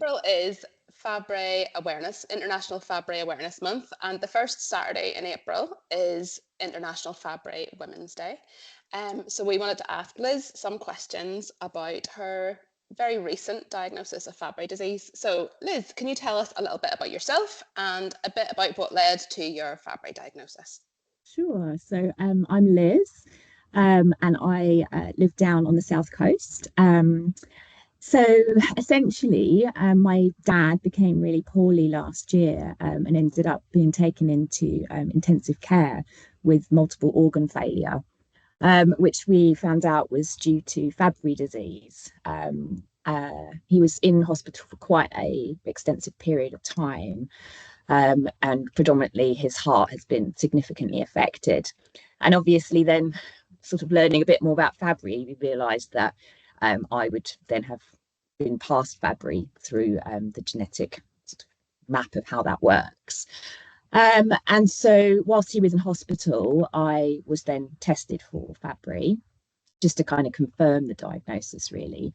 April is International Fabry Awareness Month, and the first Saturday in April is International Fabry Women's Day. So we wanted to ask Liz some questions about her very recent diagnosis of Fabry disease. So Liz, can you tell us a little bit about yourself and a bit about what led to your Fabry diagnosis? Sure. I'm Liz, and I live down on the south coast. So essentially, my dad became really poorly last year, and ended up being taken into intensive care with multiple organ failure, which we found out was due to Fabry disease. He was in hospital for quite a extensive period of time, and predominantly his heart has been significantly affected. And obviously, then sort of learning a bit more about Fabry, we realised that I would then have been past Fabry through the genetic sort of map of how that works. And so, whilst he was in hospital, I was then tested for Fabry just to kind of confirm the diagnosis, really,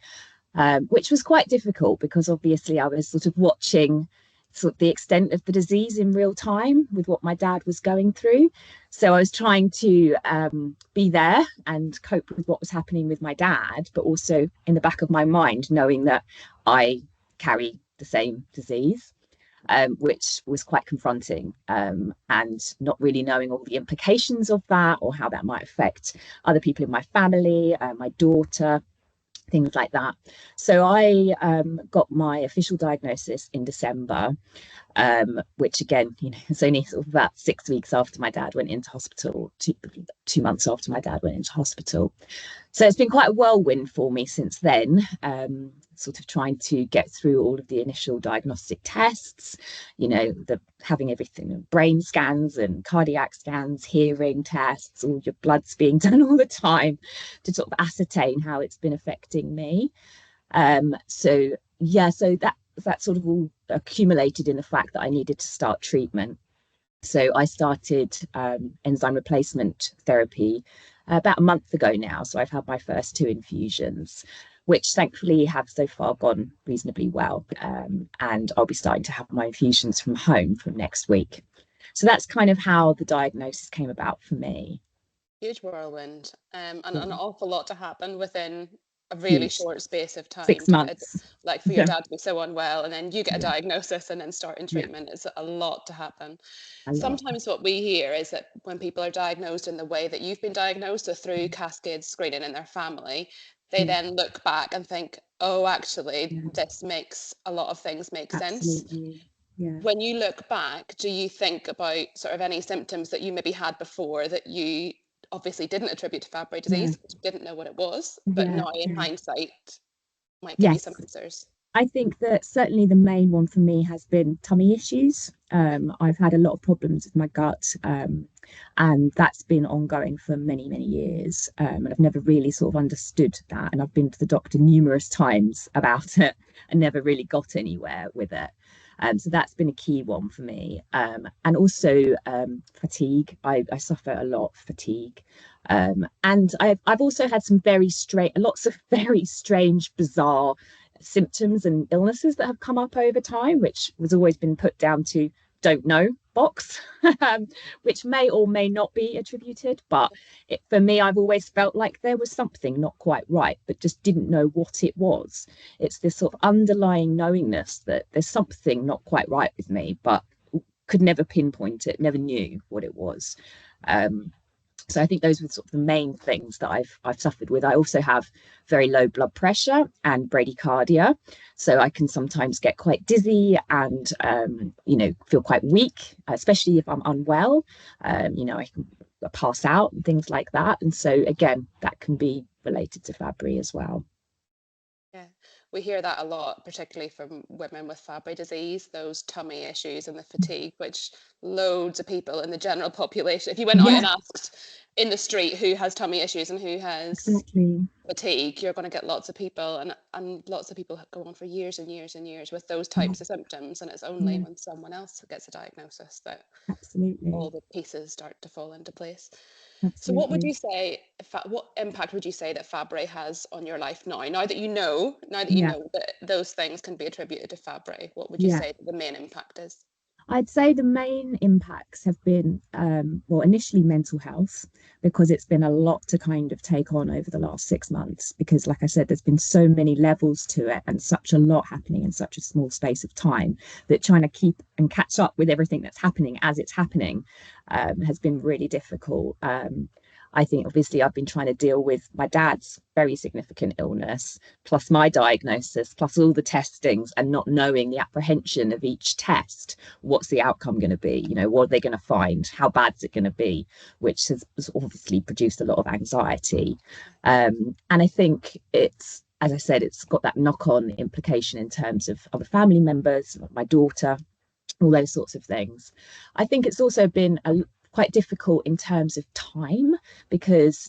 which was quite difficult because obviously I was sort of watching sort of the extent of the disease in real time with what my dad was going through. So I was trying to be there and cope with what was happening with my dad, but also in the back of my mind, knowing that I carry the same disease, which was quite confronting, and not really knowing all the implications of that or how that might affect other people in my family, my daughter, things like that. So I got my official diagnosis in December, which again, it's only sort of about 6 weeks after my dad went into hospital, 2 months after my dad went into hospital. So it's been quite a whirlwind for me since then, sort of trying to get through all of the initial diagnostic tests, having everything, brain scans and cardiac scans, hearing tests, all your blood's being done all the time to sort of ascertain how it's been affecting me. So that sort of all accumulated in the fact that I needed to start treatment. So I started enzyme replacement therapy about a month ago now. So I've had my first 2 infusions, which thankfully have so far gone reasonably well. And I'll be starting to have my infusions from home from next week. So that's kind of how the diagnosis came about for me. Huge whirlwind, and Yeah. an awful lot to happen within a really Huge. short space of time. 6 months. Like for your dad to be so unwell and then you get a Yeah. diagnosis and then starting Yeah. treatment, it's a lot to happen. A lot. Sometimes what we hear is that when people are diagnosed in the way that you've been diagnosed, so through cascade screening in their family, they Yeah. then look back and think, oh, actually, Yeah. this makes a lot of things make sense. Absolutely. Yeah. When you look back, do you think about sort of any symptoms that you maybe had before that you obviously didn't attribute to Fabry Yeah. disease because you didn't know what it was, but Yeah. now in Yeah. hindsight might give you some Yes. answers? I think that certainly the main one for me has been tummy issues. I've had a lot of problems with my gut, and that's been ongoing for many, many years. And I've never really sort of understood that. And I've been to the doctor numerous times about it and never really got anywhere with it. So that's been a key one for me. And also fatigue. I suffer a lot of fatigue. And I've also had lots of very strange, bizarre symptoms and illnesses that have come up over time, which has always been put down to don't know box, which may or may not be attributed. But for me, I've always felt like there was something not quite right, but just didn't know what it was. It's this sort of underlying knowingness that there's something not quite right with me, but could never pinpoint it, never knew what it was. So I think those were sort of the main things that I've suffered with. I also have very low blood pressure and bradycardia, so I can sometimes get quite dizzy and feel quite weak, especially if I'm unwell. I can pass out and things like that. And so again, that can be related to Fabry as well. Yeah, we hear that a lot, particularly from women with Fabry disease, those tummy issues and the fatigue, which loads of people in the general population, if you went out Yeah, and asked in the street who has tummy issues and who has exactly. fatigue, you're going to get lots of people, and lots of people go on for years and years and years with those Yeah, types of symptoms, and it's only yeah, when someone else gets a diagnosis that all absolutely. the pieces start to fall into place. So what would absolutely. you say, what impact would you say that Fabry has on your life now? Now that you Yeah, know that those things can be attributed to Fabry, what would you yeah. say the main impact is? I'd say the main impacts have been, well, initially mental health, because it's been a lot to kind of take on over the last 6 months. Because, like I said, there's been so many levels to it and such a lot happening in such a small space of time that trying to keep and catch up with everything that's happening as it's happening has been really difficult. I think obviously I've been trying to deal with my dad's very significant illness, plus my diagnosis, plus all the testings, and not knowing the apprehension of each test. What's the outcome going to be? What are they going to find? How bad is it going to be? Which has obviously produced a lot of anxiety. And I think it's, as I said, it's got that knock-on implication in terms of other family members, my daughter, all those sorts of things. I think it's also been quite difficult in terms of time, because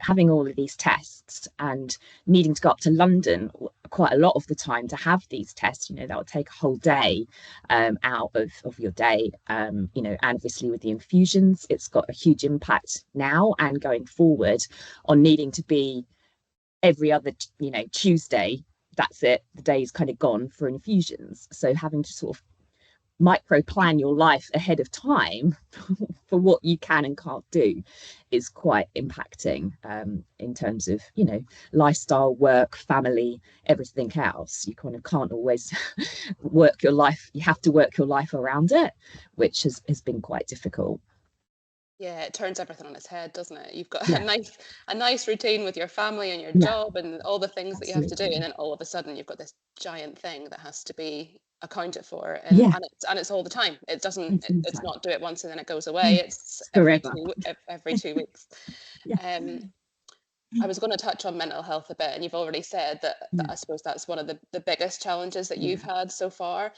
having all of these tests and needing to go up to London quite a lot of the time to have these tests, that will take a whole day out of your day. And obviously with the infusions, it's got a huge impact now and going forward on needing to be every other Tuesday. That's it, the day's kind of gone for infusions, so having to sort of micro plan your life ahead of time for what you can and can't do is quite impacting, in terms of lifestyle, work, family, everything else. You kind of can't always work your life, you have to work your life around it, which has been quite difficult. Yeah, it turns everything on its head, doesn't it? You've got Yeah, a nice routine with your family and your yeah, job and all the things that you have to do, and absolutely. then all of a sudden you've got this giant thing that has to be accounted for, and Yeah, it's all the time. it's all the It's time. not do it once and then it goes away. No, It's it's forever. every 2 weeks. Yeah, Um, I was going to touch on mental health a bit, and you've already said that yeah, I suppose that's one of the biggest challenges that you've yeah, had so far.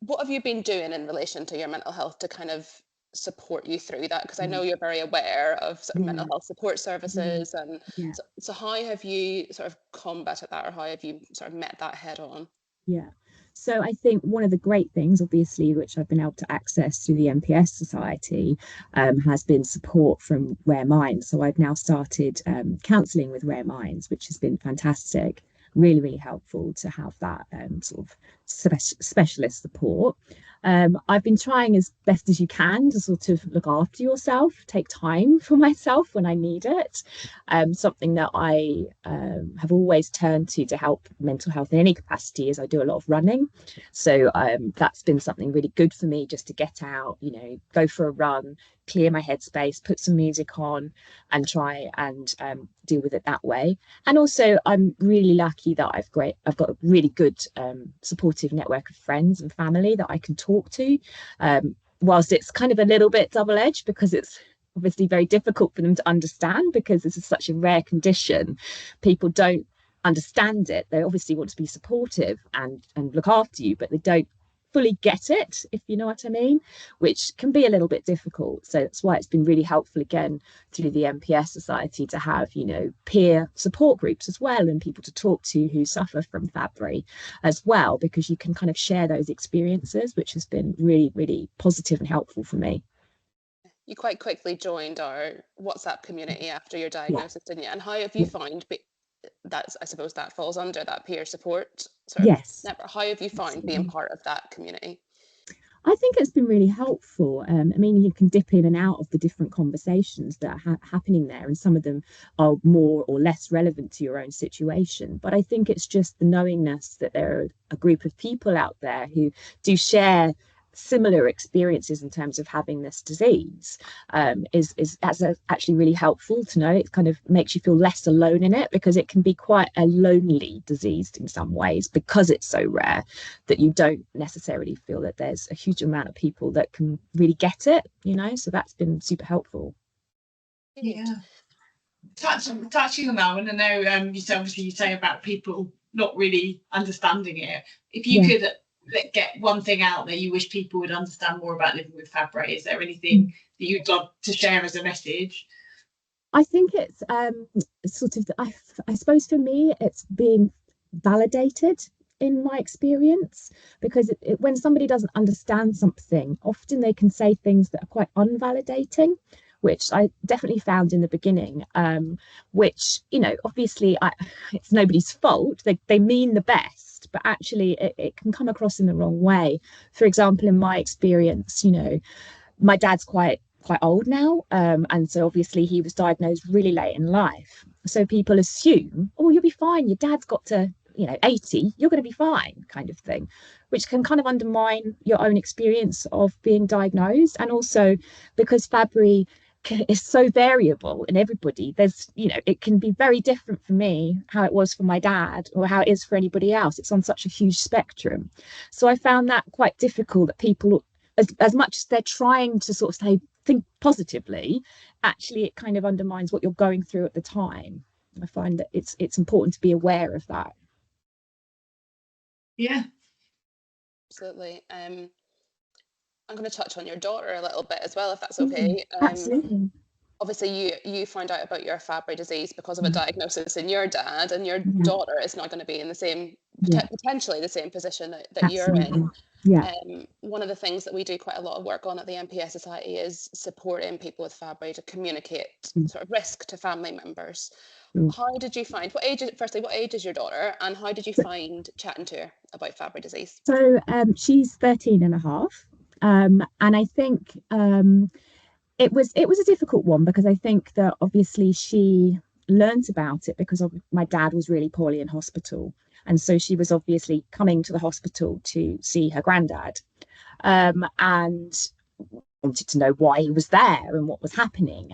What have you been doing in relation to your mental health to kind of support you through that? Because I yeah, know you're very aware of sort of mental yeah, health support yeah, services, and yeah. so how have you sort of combated that, or how have you sort of met that head on? Yeah. So I think one of the great things, obviously, which I've been able to access through the MPS Society, has been support from Rare Minds. So I've now started counselling with Rare Minds, which has been fantastic. Really, really helpful to have that sort of specialist support. I've been trying as best as you can to sort of look after yourself, take time for myself when I need it. Something that I have always turned to help mental health in any capacity is I do a lot of running. So that's been something really good for me, just to get out, go for a run, clear my headspace, put some music on, and try and deal with it that way. And also, I'm really lucky that I've got a really good supportive network of friends and family that I can talk to. Whilst it's kind of a little bit double-edged, because it's obviously very difficult for them to understand, because this is such a rare condition. People don't understand it. They obviously want to be supportive and look after you, but they don't fully get it, if you know what I mean, which can be a little bit difficult. So that's why it's been really helpful again through the MPS Society to have, peer support groups as well, and people to talk to who suffer from Fabry as well, because you can kind of share those experiences, which has been really, really positive and helpful for me. You quite quickly joined our WhatsApp community after your Yeah, diagnosis, didn't you? And how have you yeah, found that's, I suppose that falls under that peer support sort of yes, network. How have you found being absolutely. part of that community? I think it's been really helpful. I mean, you can dip in and out of the different conversations that are happening there, and some of them are more or less relevant to your own situation. But I think it's just the knowingness that there are a group of people out there who do share similar experiences in terms of having this disease, is actually really helpful to know. It kind of makes you feel less alone in it, because it can be quite a lonely disease in some ways, because it's so rare, that you don't necessarily feel that there's a huge amount of people that can really get it. So that's been super helpful. Good. Yeah. Touching on that one, I know you say about people not really understanding it. If you Yeah. could get one thing out there you wish people would understand more about living with Fabry, is there anything that you'd love to share as a message? I think it's sort of, I suppose for me, it's being validated in my experience, because when somebody doesn't understand something, often they can say things that are quite unvalidating, which I definitely found in the beginning, which, you know, obviously it's nobody's fault. They mean the best, but actually it can come across in the wrong way. For example, in my experience, you know, my dad's quite old now, and so obviously he was diagnosed really late in life. So people assume, oh, you'll be fine. Your dad's got to, you know, 80, you're going to be fine, kind of thing, which can kind of undermine your own experience of being diagnosed. And also because Fabry is so variable in everybody, there's, you know, it can be very different for me how it was for my dad or how it is for anybody else. It's on such a huge spectrum. So I found that quite difficult, that people, as much as they're trying to sort of say think positively, actually it kind of undermines what you're going through at the time. I find that it's important to be aware of that. Yeah, absolutely. I'm going to touch on your daughter a little bit as well, if that's okay. Absolutely. Obviously, you found out about your Fabry disease because of a diagnosis in your dad, and your Yeah. daughter is not going to be in the same, Yeah. potentially the same position that you're Absolutely. in. Yeah. One of the things that we do quite a lot of work on at the MPS Society is supporting people with Fabry to communicate sort of risk to family members. How did you find, firstly, what age is your daughter, and how did you find chatting to her about Fabry disease? So she's 13 and a half. And I think it was a difficult one, because I think that obviously she learnt about it because of my dad was really poorly in hospital. And so she was obviously coming to the hospital to see her granddad, and wanted to know why he was there and what was happening.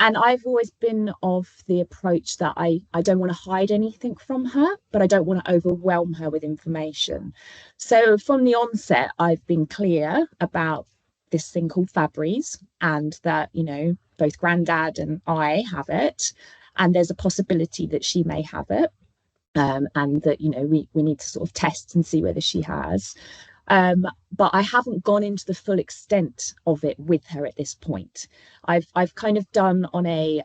And I've always been of the approach that I don't want to hide anything from her, but I don't want to overwhelm her with information. So from the onset, I've been clear about this thing called Fabry's, and that, you know, both granddad and I have it, and there's a possibility that she may have it. And that, you know, we need to sort of test and see whether she has. But I haven't gone into the full extent of it with her at this point. I've kind of done on a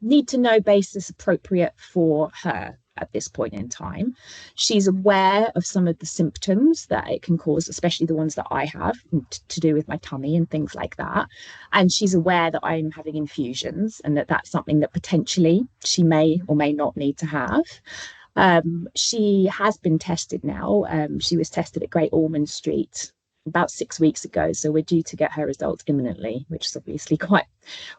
need to know basis appropriate for her at this point in time. She's aware of some of the symptoms that it can cause, especially the ones that I have to do with my tummy and things like that. And she's aware that I'm having infusions, and that that's something that potentially she may or may not need to have. She has been tested now. She was tested at Great Ormond Street about 6 weeks ago, so we're due to get her results imminently, which is obviously quite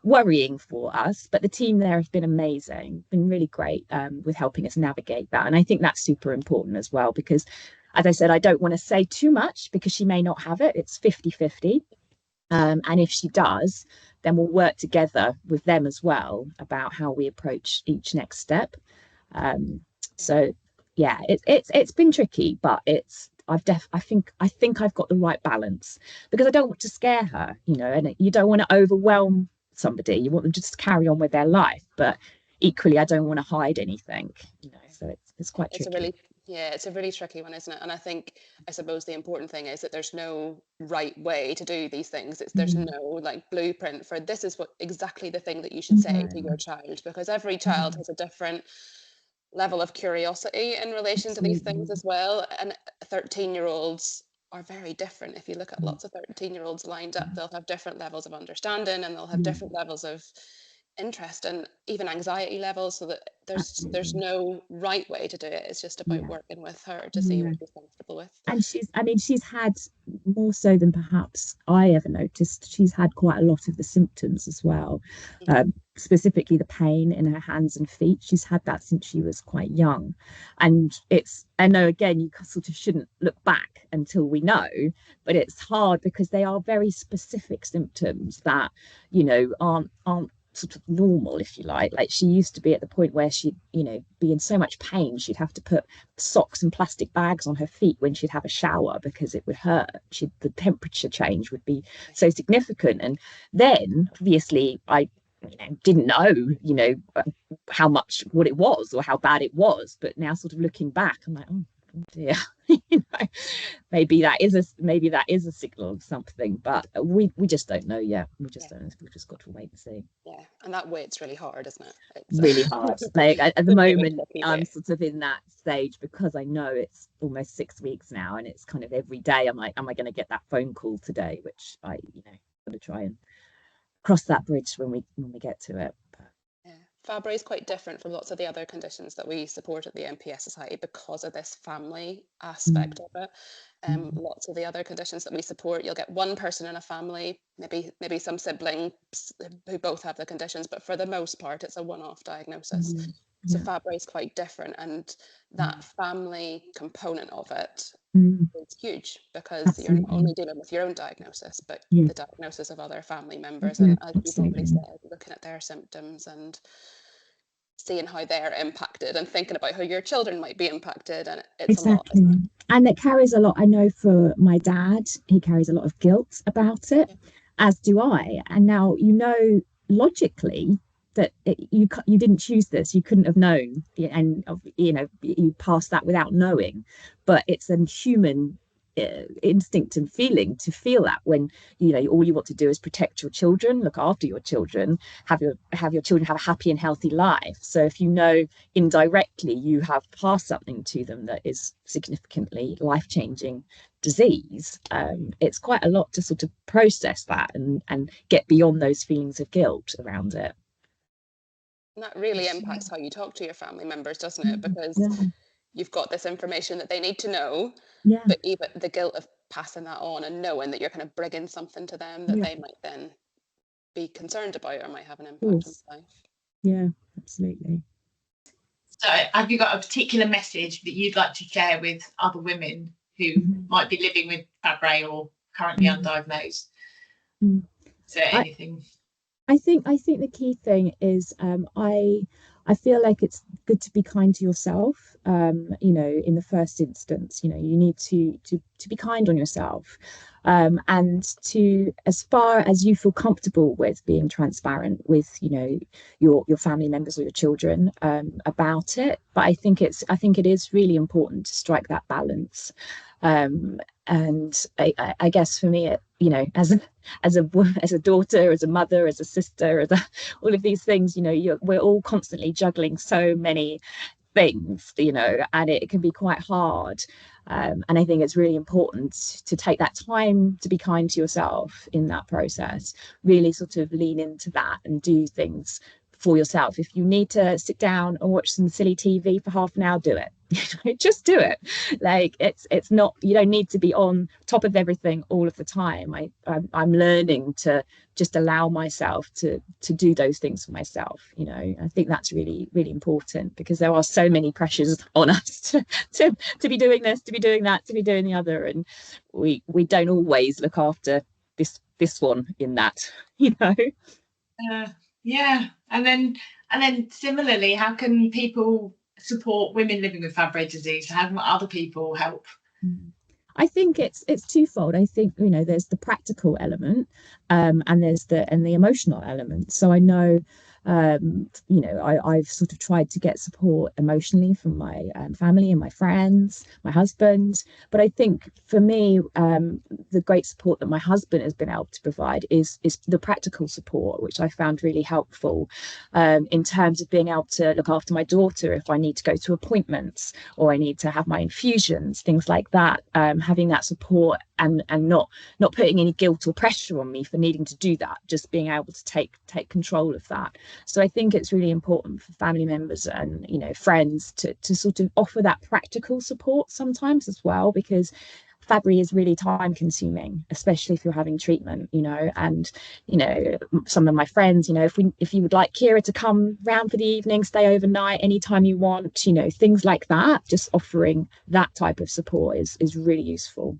worrying for us. But the team there have been amazing, been really great with helping us navigate that. And I think that's super important as well, because, as I said, I don't want to say too much because she may not have it. It's 50-50. And if she does, then we'll work together with them as well about how we approach each next step. So yeah, it's been tricky, but I think I've got the right balance, because I don't want to scare her, you know, and you don't want to overwhelm somebody. You want them to just carry on with their life, but equally I don't want to hide anything, you know. So it's quite tricky. It's a really tricky one, isn't it? And I suppose the important thing is that there's no right way to do these things. There's no like blueprint for this is what exactly the thing that you should say to your child, because every child has a different level of curiosity in relation to these things as well. And 13-year-olds are very different. If you look at lots of 13-year-olds lined up, they'll have different levels of understanding, and they'll have different levels of interest and even anxiety levels, so that there's no right way to do it. It's just about working with her to see what she's comfortable with. And she's had, more so than perhaps I ever noticed, she's had quite a lot of the symptoms as well. Specifically the pain in her hands and feet. She's had that since she was quite young. And I know, again, you sort of shouldn't look back until we know, but it's hard because they are very specific symptoms that, you know, aren't sort of normal, if you like. Like, she used to be at the point where she'd, you know, be in so much pain she'd have to put socks and plastic bags on her feet when she'd have a shower because it would hurt. The temperature change would be so significant. And then obviously I, you know, didn't know, you know, how much, what it was or how bad it was. But now, sort of looking back, I'm like, oh dear, you know, maybe that is a signal of something, but we just don't know yet. We just don't know. We've just got to wait and see. Yeah, and that wait's really hard, isn't it? It's really hard. Like, at the moment, I'm sort of in that stage because I know it's almost 6 weeks now, and it's kind of every day I'm like, am I going to get that phone call today? Which I, you know, got to try and cross that bridge when we get to it. Yeah. Fabry is quite different from lots of the other conditions that we support at the NPS Society because of this family aspect of it. Lots of the other conditions that we support, you'll get one person in a family, maybe some siblings who both have the conditions, but for the most part, it's a one-off diagnosis. So Fabry is quite different, and that family component of it is huge because you're not only dealing with your own diagnosis, but the diagnosis of other family members, and as you've already said, looking at their symptoms and seeing how they're impacted and thinking about how your children might be impacted, and it's a lot, isn't it? And it carries a lot. I know for my dad, he carries a lot of guilt about it, as do I. And now, logically that you didn't choose this, you couldn't have known, and you passed that without knowing. But it's a human instinct and feeling to feel that when all you want to do is protect your children, look after your children, have your children have a happy and healthy life. So if indirectly you have passed something to them that is significantly life-changing disease, it's quite a lot to sort of process that and get beyond those feelings of guilt around it. And that really impacts how you talk to your family members, doesn't it? Because you've got this information that they need to know, but even the guilt of passing that on and knowing that you're kind of bringing something to them that they might then be concerned about or might have an impact on life. Yeah, absolutely. So have you got a particular message that you'd like to share with other women who might be living with Fabry or currently undiagnosed? Is there anything? I think the key thing is I feel like it's good to be kind to yourself. In the first instance, you need to be kind on yourself, and to, as far as you feel comfortable with, being transparent with your family members or your children about it. But I think it is really important to strike that balance. And I guess for me, as a daughter, as a mother, as a sister, all of these things, we're all constantly juggling so many things, and it can be quite hard. And I think it's really important to take that time to be kind to yourself in that process, really sort of lean into that and do things for yourself. If you need to sit down and watch some silly TV for half an hour, do it. Just do it. Like it's not, you don't need to be on top of everything all of the time. I'm learning to just allow myself to do those things for myself. I think that's really, really important, because there are so many pressures on us to be doing this, to be doing that, to be doing the other, and we don't always look after this one in that. Yeah, and then similarly, how can people support women living with Fabry disease? How can other people help? I think it's twofold. I think there's the practical element, and there's the emotional element. So I know I've sort of tried to get support emotionally from my family and my friends, my husband. But I think for me, the great support that my husband has been able to provide is the practical support, which I found really helpful, in terms of being able to look after my daughter if I need to go to appointments or I need to have my infusions, things like that. Having that support and not putting any guilt or pressure on me for needing to do that, just being able to take control of that. So I think it's really important for family members and friends to sort of offer that practical support sometimes as well, because Fabry is really time consuming, especially if you're having treatment, and some of my friends, if you would like Kira to come round for the evening, stay overnight anytime you want, things like that, just offering that type of support is really useful.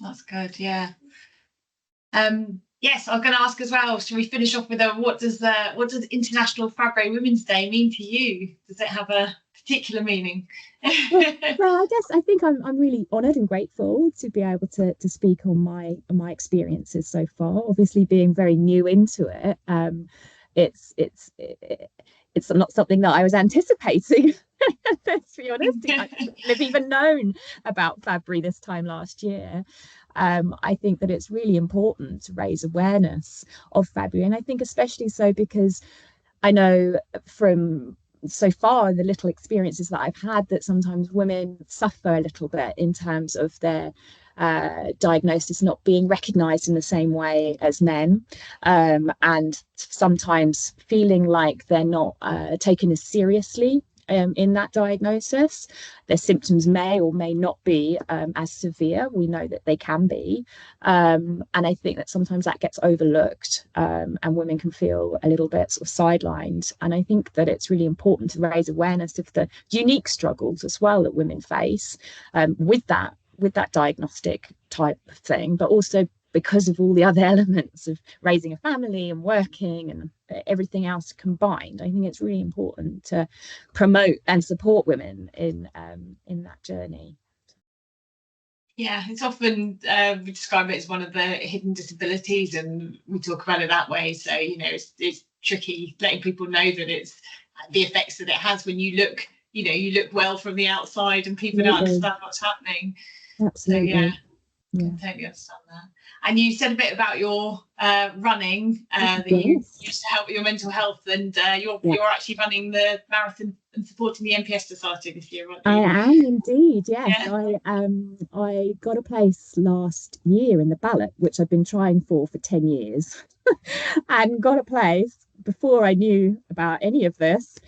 That's good. Yeah. Yes, I was going to ask as well, should we finish off with what does International Fabry Women's Day mean to you? Does it have a particular meaning? Well, I think I'm really honoured and grateful to be able to speak on my experiences so far. Obviously, being very new into it, it's not something that I was anticipating. Let's be honest. I wouldn't have even known about Fabry this time last year. I think that it's really important to raise awareness of Fabry, and I think especially so because I know from so far the little experiences that I've had that sometimes women suffer a little bit in terms of their diagnosis not being recognised in the same way as men, and sometimes feeling like they're not taken as seriously in that diagnosis. Their symptoms may or may not be as severe. We know that they can be. And I think that sometimes that gets overlooked, and women can feel a little bit sort of sidelined. And I think that it's really important to raise awareness of the unique struggles as well that women face with that diagnostic type of thing, but also because of all the other elements of raising a family and working and everything else combined. I think it's really important to promote and support women in that journey. Yeah, it's often we describe it as one of the hidden disabilities, and we talk about it that way. So, you know, it's tricky letting people know that it's the effects that it has when you look, you know, you look well from the outside and people don't understand what's happening. Absolutely. So, I can totally understand that. And you said a bit about your running, that you used to help with your mental health, and you're actually running the marathon and supporting the NPS Society this year, aren't you? I am indeed, yes. Yeah. I got a place last year in the ballot, which I've been trying for 10 years, and got a place before I knew about any of this.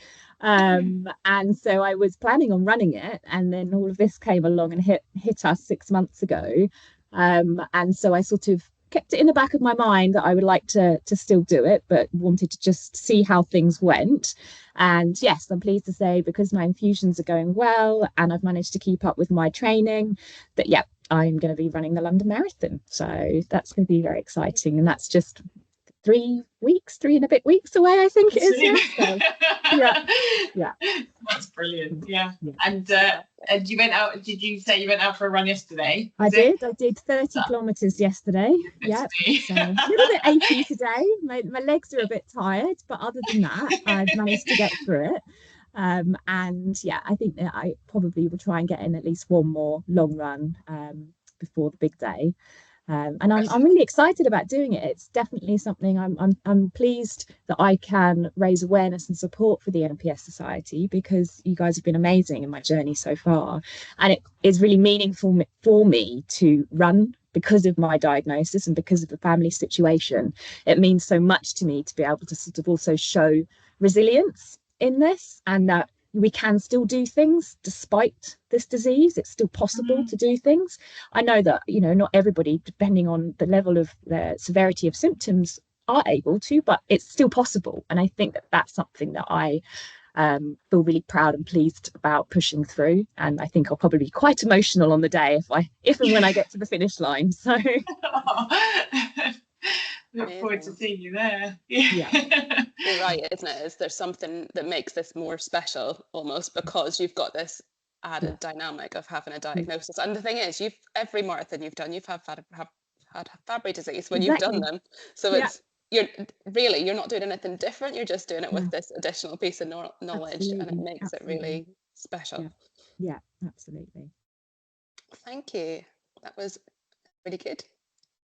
And so I was planning on running it, and then all of this came along and hit us 6 months ago. And so I sort of kept it in the back of my mind that I would like to still do it, but wanted to just see how things went. And yes, I'm pleased to say, because my infusions are going well and I've managed to keep up with my training, that yeah, I'm going to be running the London Marathon. So that's going to be very exciting. And that's just 3 and a bit weeks away, I think it is. So, yeah. That's brilliant. Yeah. And you went out, did you say you went out for a run yesterday? I did 30 kilometers yesterday. Yeah, so a little bit achy today. My legs are a bit tired, but other than that, I've managed to get through it. And yeah, I think that I probably will try and get in at least one more long run before the big day. And I'm really excited about doing it. It's definitely something I'm pleased that I can raise awareness and support for the NPS Society, because you guys have been amazing in my journey so far, and it is really meaningful for me to run because of my diagnosis and because of the family situation. It means so much to me to be able to sort of also show resilience in this, and that we can still do things despite this disease. It's still possible to do things. I know that, you know, not everybody, depending on the level of their severity of symptoms, are able to, but it's still possible. And I think that that's something that I feel really proud and pleased about pushing through. And I think I'll probably be quite emotional on the day if and when I get to the finish line. So look forward to seeing you there. You're right, isn't it? There's something that makes this more special almost, because you've got this added dynamic of having a diagnosis. And the thing is, every marathon you've done, you've had Fabry disease when you've done them. So you're not doing anything different. You're just doing it with this additional piece of knowledge, and it makes it really special. Yeah, absolutely. Thank you. That was really good.